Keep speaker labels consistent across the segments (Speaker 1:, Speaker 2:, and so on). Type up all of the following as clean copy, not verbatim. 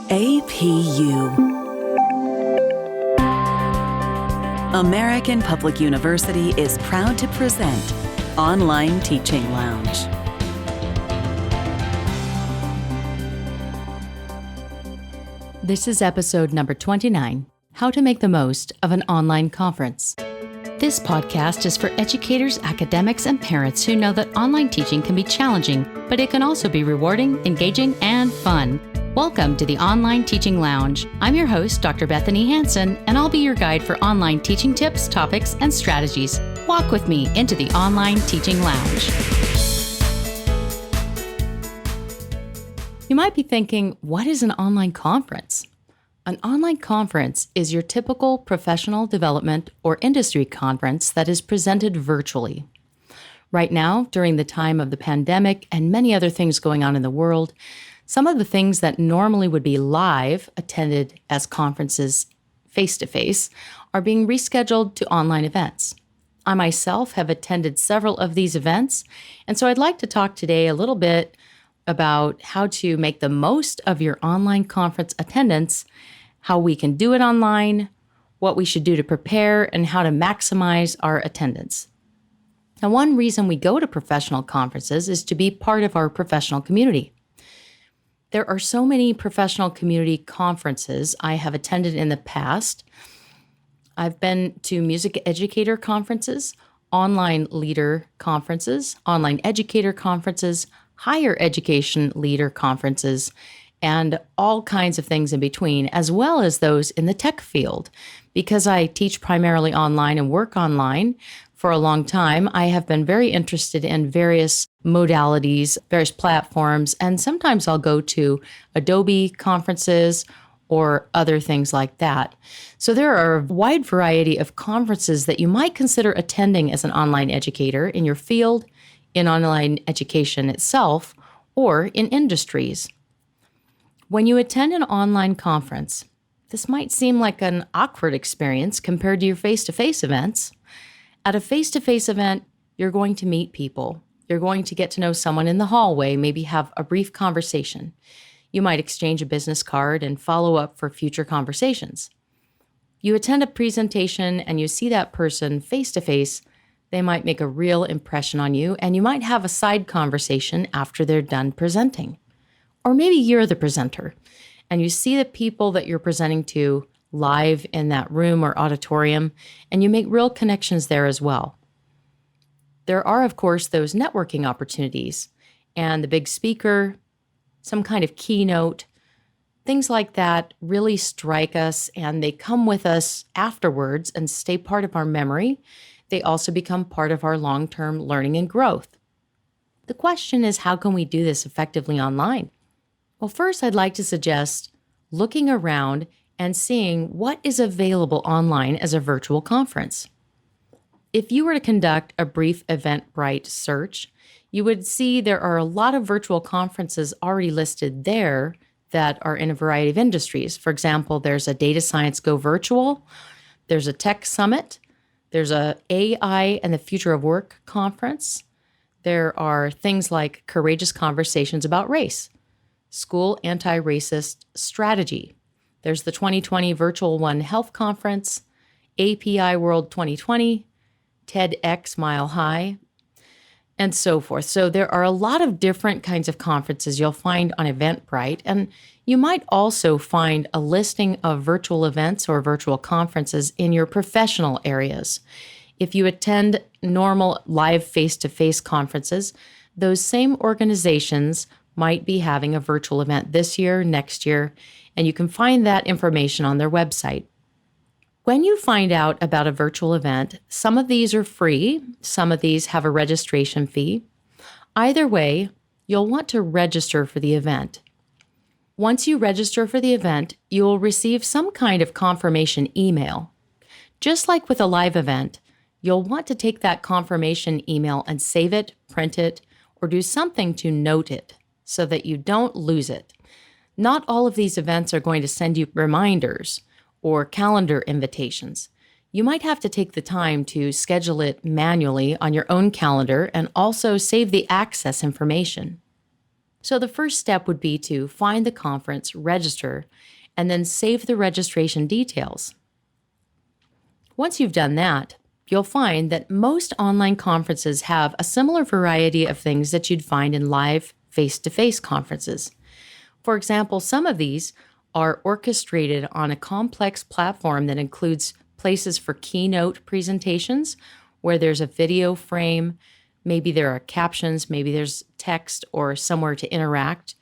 Speaker 1: APU. American Public University is proud to present Online Teaching Lounge.
Speaker 2: This is episode number 29, How to Make the Most of an Online Conference. This podcast is for educators, academics, and parents who know that online teaching can be challenging, but it can also be rewarding, engaging, and fun. Welcome to the Online Teaching Lounge. I'm your host, Dr. Bethanie Hansen, and I'll be your guide for online teaching tips, topics, and strategies. Walk with me into the Online Teaching Lounge. You might be thinking, what is an online conference? An online conference is your typical professional development or industry conference that is presented virtually. Right now, during the time of the pandemic and many other things going on in the world, some of the things that normally would be live, attended as conferences face-to-face, are being rescheduled to online events. I myself have attended several of these events, and so I'd like to talk today a little bit about how to make the most of your online conference attendance, how we can do it online, what we should do to prepare, and how to maximize our attendance. Now, one reason we go to professional conferences is to be part of our professional community. There are so many professional community conferences I have attended in the past. I've been to music educator conferences, online leader conferences, online educator conferences, higher education leader conferences, and all kinds of things in between, as well as those in the tech field. Because I teach primarily online and work online for a long time, I have been very interested in various modalities, various platforms, and sometimes I'll go to Adobe conferences or other things like that. So there are a wide variety of conferences that you might consider attending as an online educator in your field, in online education itself, or in industries. When you attend an online conference, this might seem like an awkward experience compared to your face-to-face events. At a face-to-face event, you're going to meet people. You're going to get to know someone in the hallway, maybe have a brief conversation. You might exchange a business card and follow up for future conversations. You attend a presentation and you see that person face-to-face, they might make a real impression on you, and you might have a side conversation after they're done presenting. Or maybe you're the presenter, and you see the people that you're presenting to live in that room or auditorium, and you make real connections there as well. There are, of course, those networking opportunities, and the big speaker, some kind of keynote, things like that really strike us, and they come with us afterwards and stay part of our memory. They also become part of our long-term learning and growth. The question is, how can we do this effectively online? Well, first, I'd like to suggest looking around and seeing what is available online as a virtual conference. If you were to conduct a brief Eventbrite search, you would see there are a lot of virtual conferences already listed there that are in a variety of industries. For example, there's a Data Science Go Virtual, there's a Tech Summit, there's a AI and the Future of Work conference. There are things like Courageous Conversations About Race, School Anti-Racist Strategy. There's the 2020 Virtual One Health Conference, API World 2020, TEDx Mile High, and so forth. So there are a lot of different kinds of conferences you'll find on Eventbrite, and you might also find a listing of virtual events or virtual conferences in your professional areas. If you attend normal live face-to-face conferences, those same organizations might be having a virtual event this year, next year, and you can find that information on their website. When you find out about a virtual event, some of these are free, some of these have a registration fee. Either way, you'll want to register for the event. Once you register for the event, you will receive some kind of confirmation email. Just like with a live event, you'll want to take that confirmation email and save it, print it, or do something to note it so that you don't lose it. Not all of these events are going to send you reminders or calendar invitations. You might have to take the time to schedule it manually on your own calendar and also save the access information. So the first step would be to find the conference, register, and then save the registration details. Once you've done that, you'll find that most online conferences have a similar variety of things that you'd find in live face-to-face conferences. For example, some of these are orchestrated on a complex platform that includes places for keynote presentations where there's a video frame, maybe there are captions, maybe there's text or somewhere to interact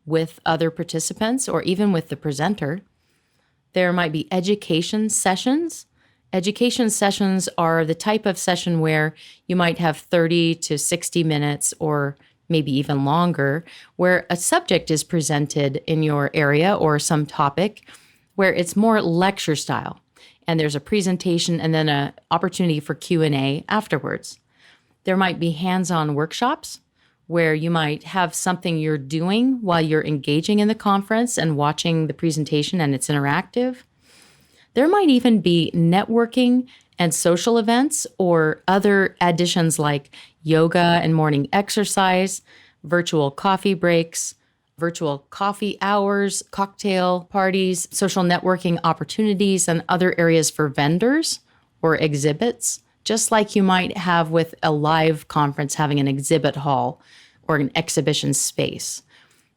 Speaker 2: with other participants or even with the presenter. There might be education sessions. Education sessions are the type of session where you might have 30 to 60 minutes or maybe even longer, where a subject is presented in your area or some topic where it's more lecture style. And there's a presentation and then an opportunity for Q&A afterwards. There might be hands-on workshops where you might have something you're doing while you're engaging in the conference and watching the presentation and it's interactive. There might even be networking and social events or other additions like yoga and morning exercise, virtual coffee breaks, virtual coffee hours, cocktail parties, social networking opportunities, and other areas for vendors or exhibits, just like you might have with a live conference having an exhibit hall or an exhibition space.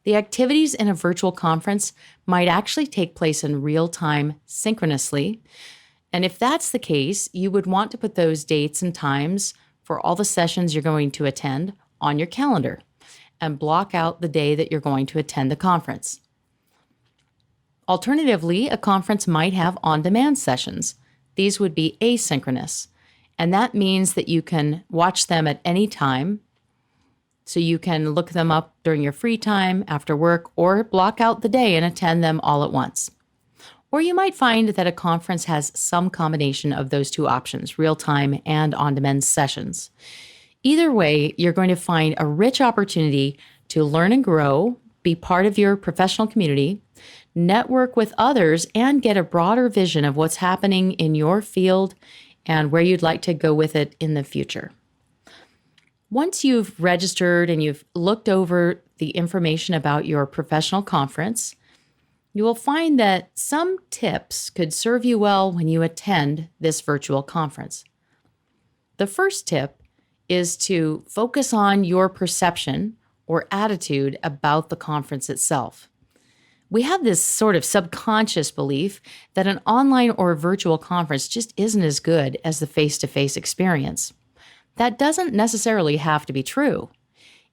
Speaker 2: The activities in a virtual conference might actually take place in real time synchronously. And if that's the case, you would want to put those dates and times for all the sessions you're going to attend on your calendar and block out the day that you're going to attend the conference. Alternatively, a conference might have on-demand sessions. These would be asynchronous, and that means that you can watch them at any time. So you can look them up during your free time, after work, or block out the day and attend them all at once. Or you might find that a conference has some combination of those two options, real-time and on-demand sessions. Either way, you're going to find a rich opportunity to learn and grow, be part of your professional community, network with others, and get a broader vision of what's happening in your field and where you'd like to go with it in the future. Once you've registered and you've looked over the information about your professional conference, you will find that some tips could serve you well when you attend this virtual conference. The first tip is to focus on your perception or attitude about the conference itself. We have this sort of subconscious belief that an online or virtual conference just isn't as good as the face-to-face experience. That doesn't necessarily have to be true.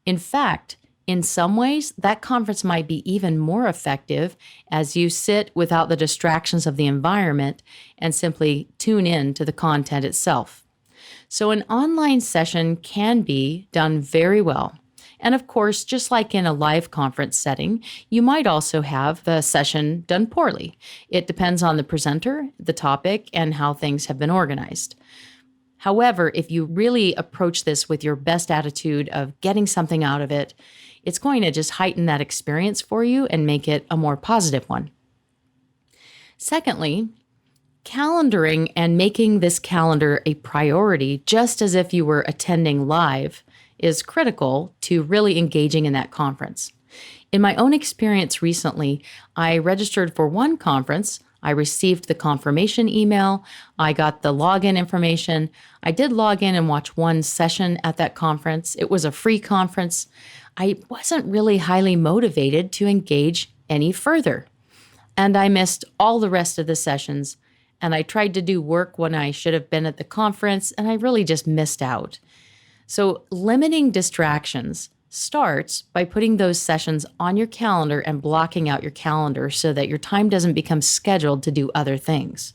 Speaker 2: In fact, in some ways, that conference might be even more effective as you sit without the distractions of the environment and simply tune in to the content itself. So an online session can be done very well. And of course, just like in a live conference setting, you might also have the session done poorly. It depends on the presenter, the topic, and how things have been organized. However, if you really approach this with your best attitude of getting something out of it, it's going to just heighten that experience for you and make it a more positive one. Secondly, calendaring and making this calendar a priority, just as if you were attending live, is critical to really engaging in that conference. In my own experience recently, I registered for one conference. I received the confirmation email. I got the login information. I did log in and watch one session at that conference. It was a free conference. I wasn't really highly motivated to engage any further. And I missed all the rest of the sessions. And I tried to do work when I should have been at the conference, and I really just missed out. So limiting distractions starts by putting those sessions on your calendar and blocking out your calendar so that your time doesn't become scheduled to do other things.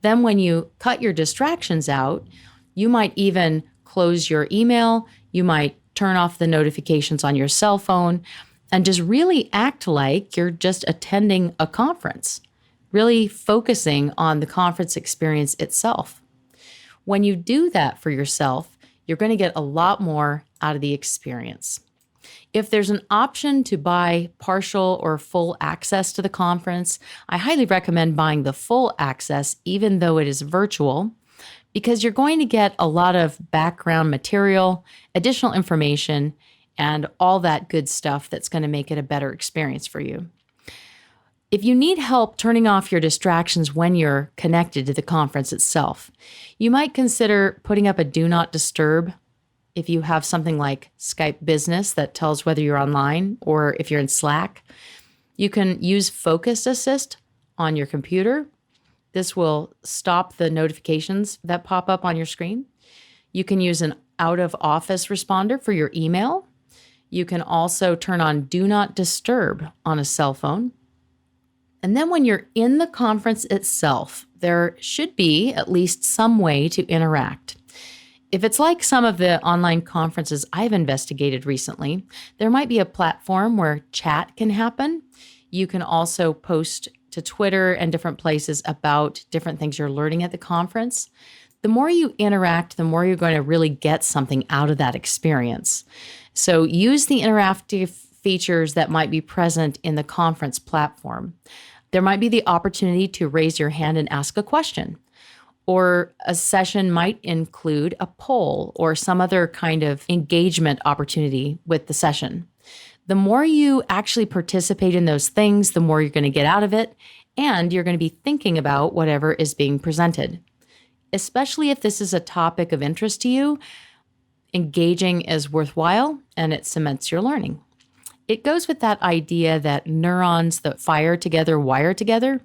Speaker 2: Then when you cut your distractions out, you might even close your email, you might turn off the notifications on your cell phone, and just really act like you're just attending a conference, really focusing on the conference experience itself. When you do that for yourself, you're going to get a lot more out of the experience. If there's an option to buy partial or full access to the conference, I highly recommend buying the full access, even though it is virtual, because you're going to get a lot of background material, additional information, and all that good stuff that's going to make it a better experience for you. If you need help turning off your distractions when you're connected to the conference itself, you might consider putting up a do not disturb if you have something like Skype Business that tells whether you're online, or if you're in Slack. You can use Focus Assist on your computer. This will stop the notifications that pop up on your screen. You can use an out of office responder for your email. You can also turn on Do Not Disturb on a cell phone. And then when you're in the conference itself, there should be at least some way to interact. If it's like some of the online conferences I've investigated recently, there might be a platform where chat can happen. You can also post to Twitter and different places about different things you're learning at the conference. The more you interact, the more you're going to really get something out of that experience. So use the interactive features that might be present in the conference platform. There might be the opportunity to raise your hand and ask a question, or a session might include a poll or some other kind of engagement opportunity with the session. The more you actually participate in those things, the more you're going to get out of it, and you're going to be thinking about whatever is being presented. Especially if this is a topic of interest to you, engaging is worthwhile and it cements your learning. It goes with that idea that neurons that fire together wire together.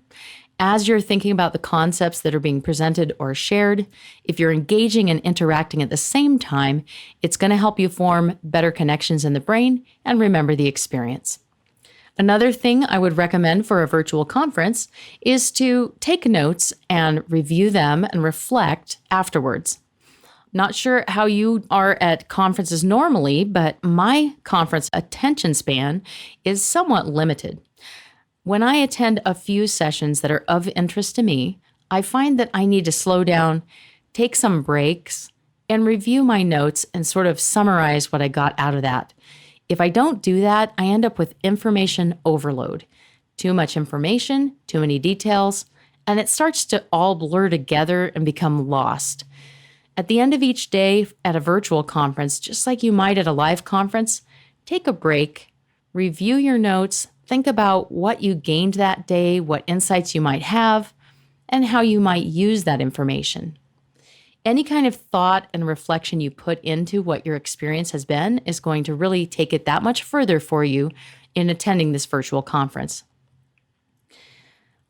Speaker 2: As you're thinking about the concepts that are being presented or shared, if you're engaging and interacting at the same time, it's going to help you form better connections in the brain and remember the experience. Another thing I would recommend for a virtual conference is to take notes and review them and reflect afterwards. Not sure how you are at conferences normally, but my conference attention span is somewhat limited. When I attend a few sessions that are of interest to me, I find that I need to slow down, take some breaks, and review my notes and sort of summarize what I got out of that. If I don't do that, I end up with information overload. Too much information, too many details, and it starts to all blur together and become lost. At the end of each day at a virtual conference, just like you might at a live conference, take a break, review your notes, think about what you gained that day, what insights you might have, and how you might use that information. Any kind of thought and reflection you put into what your experience has been is going to really take it that much further for you in attending this virtual conference.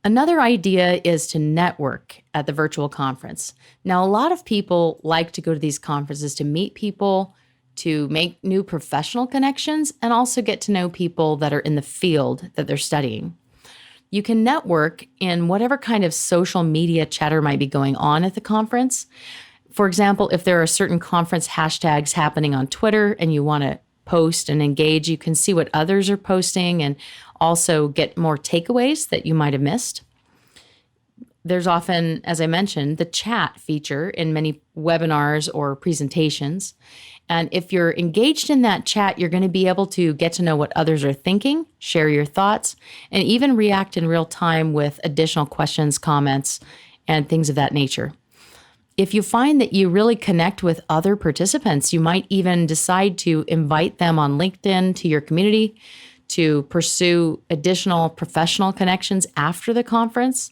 Speaker 2: Another idea is to network at the virtual conference. Now, a lot of people like to go to these conferences to meet people, to make new professional connections, and also get to know people that are in the field that they're studying. You can network in whatever kind of social media chatter might be going on at the conference. For example, if there are certain conference hashtags happening on Twitter and you want to post and engage, you can see what others are posting and also get more takeaways that you might have missed. There's often, as I mentioned, the chat feature in many webinars or presentations. And if you're engaged in that chat, you're going to be able to get to know what others are thinking, share your thoughts, and even react in real time with additional questions, comments, and things of that nature. If you find that you really connect with other participants, you might even decide to invite them on LinkedIn to your community to pursue additional professional connections after the conference.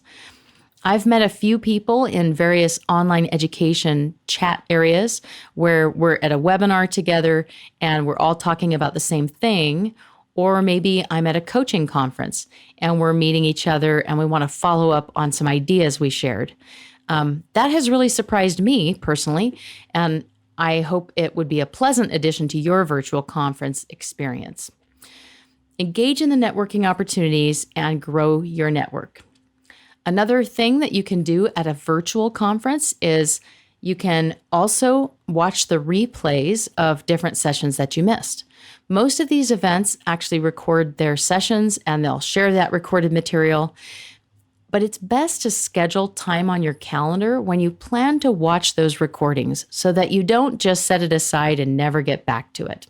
Speaker 2: I've met a few people in various online education chat areas where we're at a webinar together and we're all talking about the same thing. Or maybe I'm at a coaching conference and we're meeting each other and we want to follow up on some ideas we shared. That has really surprised me personally, and I hope it would be a pleasant addition to your virtual conference experience. Engage in the networking opportunities and grow your network. Another thing that you can do at a virtual conference is you can also watch the replays of different sessions that you missed. Most of these events actually record their sessions and they'll share that recorded material. But it's best to schedule time on your calendar when you plan to watch those recordings so that you don't just set it aside and never get back to it.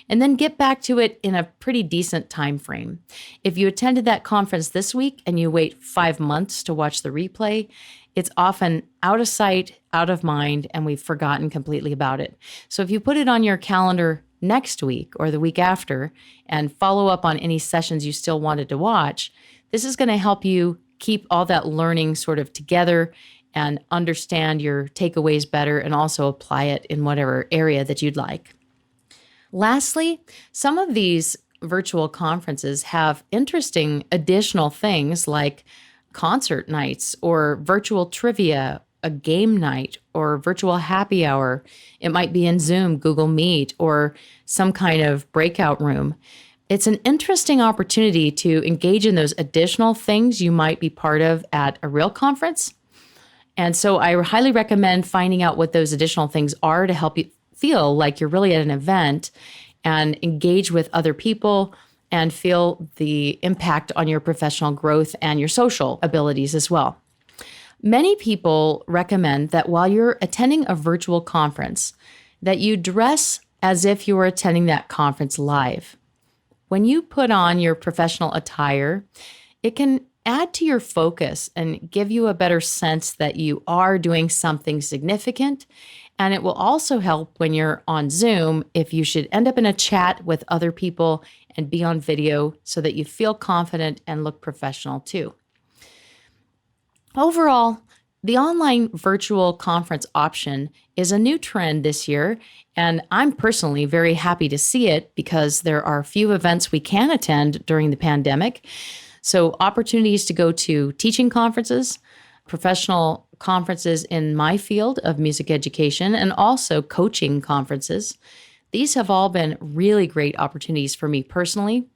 Speaker 2: And then get back to it in a pretty decent time frame. If you attended that conference this week and you wait 5 months to watch the replay, it's often out of sight, out of mind, and we've forgotten completely about it. So if you put it on your calendar next week or the week after and follow up on any sessions you still wanted to watch, this is going to help you keep all that learning sort of together and understand your takeaways better and also apply it in whatever area that you'd like. Lastly, some of these virtual conferences have interesting additional things like concert nights or virtual trivia, a game night, or virtual happy hour. It might be in Zoom, Google Meet, or some kind of breakout room. It's an interesting opportunity to engage in those additional things you might be part of at a real conference. And so I highly recommend finding out what those additional things are to help you feel like you're really at an event and engage with other people and feel the impact on your professional growth and your social abilities as well. Many people recommend that while you're attending a virtual conference, that you dress as if you were attending that conference live. When you put on your professional attire, it can add to your focus and give you a better sense that you are doing something significant. And it will also help when you're on Zoom if you should end up in a chat with other people and be on video so that you feel confident and look professional too. Overall, the online virtual conference option is a new trend this year, and I'm personally very happy to see it because there are few events we can attend during the pandemic. So opportunities to go to teaching conferences, professional conferences in my field of music education, and also coaching conferences. These have all been really great opportunities for me personally,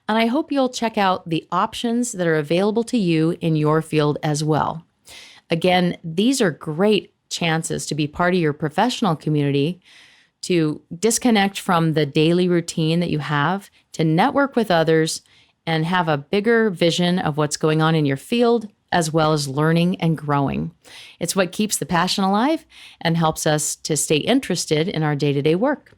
Speaker 2: and I hope you'll check out the options that are available to you in your field as well. Again, these are great chances to be part of your professional community, to disconnect from the daily routine that you have, to network with others, and have a bigger vision of what's going on in your field, as well as learning and growing. It's what keeps the passion alive and helps us to stay interested in our day-to-day work.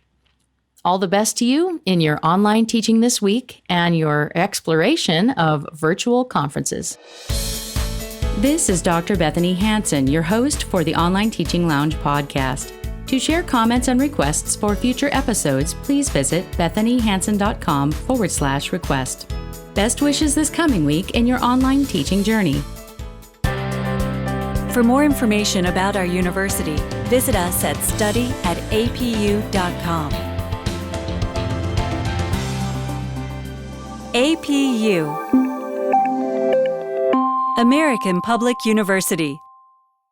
Speaker 2: All the best to you in your online teaching this week and your exploration of virtual conferences.
Speaker 1: This is Dr. Bethanie Hansen, your host for the Online Teaching Lounge podcast. To share comments and requests for future episodes, please visit BethanyHansen.com/request. Best wishes this coming week in your online teaching journey. For more information about our university, visit us at study@apu.com. APU, American Public University.